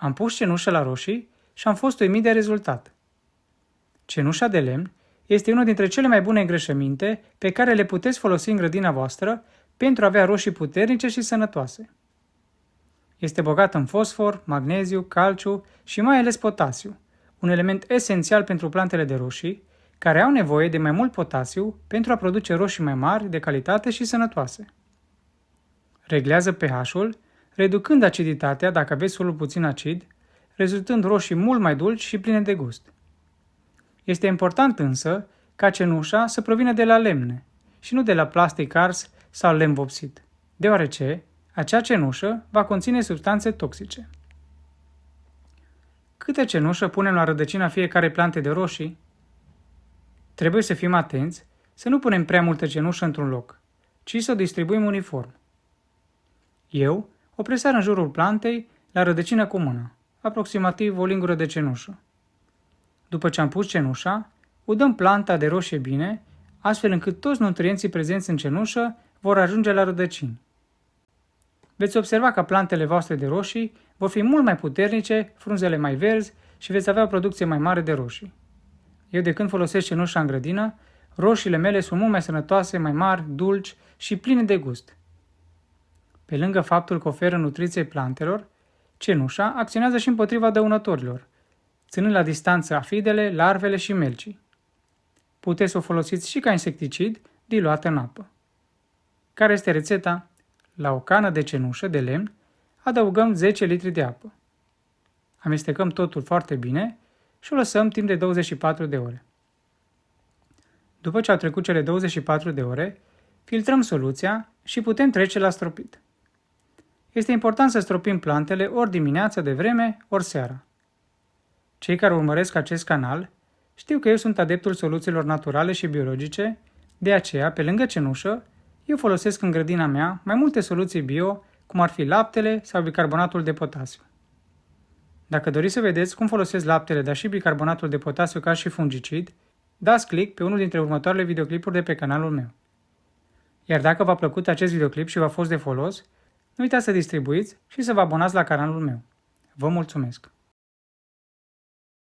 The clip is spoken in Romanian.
Am pus cenușă la roșii și am fost uimit de rezultat. Cenușa de lemn este unul dintre cele mai bune îngrășăminte pe care le puteți folosi în grădina voastră pentru a avea roșii puternice și sănătoase. Este bogat în fosfor, magneziu, calciu și mai ales potasiu, un element esențial pentru plantele de roșii, care au nevoie de mai mult potasiu pentru a produce roșii mai mari, de calitate și sănătoase. Reglează pH-ul, reducând aciditatea dacă aveți solul puțin acid, rezultând roșii mult mai dulci și pline de gust. Este important însă ca cenușa să provină de la lemne și nu de la plastic ars sau lemn vopsit, deoarece acea cenușă va conține substanțe toxice. Câte cenușă punem la rădăcina fiecare plante de roșii? Trebuie să fim atenți să nu punem prea multă cenușă într-un loc, ci să o distribuim uniform. Eu o presar în jurul plantei la rădăcină cu mâna, aproximativ o lingură de cenușă. După ce am pus cenușa, udăm planta de roșie bine, astfel încât toți nutrienții prezenți în cenușă vor ajunge la rădăcini. Veți observa că plantele voastre de roșii vor fi mult mai puternice, frunzele mai verzi și veți avea o producție mai mare de roșii. Eu de când folosesc cenușa în grădină, roșiile mele sunt mult mai sănătoase, mai mari, dulci și pline de gust. Pe lângă faptul că oferă nutriție plantelor, cenușa acționează și împotriva dăunătorilor, ținând la distanță afidele, larvele și melcii. Puteți să o folosiți și ca insecticid diluat în apă. Care este rețeta? La o cană de cenușă de lemn adăugăm 10 litri de apă. Amestecăm totul foarte bine și o lăsăm timp de 24 de ore. După ce au trecut cele 24 de ore, filtrăm soluția și putem trece la stropit. Este important să stropim plantele ori dimineața de vreme, ori seara. Cei care urmăresc acest canal știu că eu sunt adeptul soluțiilor naturale și biologice, de aceea, pe lângă cenușă, eu folosesc în grădina mea mai multe soluții bio, cum ar fi laptele sau bicarbonatul de potasiu. Dacă doriți să vedeți cum folosesc laptele, dar și bicarbonatul de potasiu ca și fungicid, dați click pe unul dintre următoarele videoclipuri de pe canalul meu. Iar dacă v-a plăcut acest videoclip și v-a fost de folos, nu uitați să distribuiți și să vă abonați la canalul meu. Vă mulțumesc!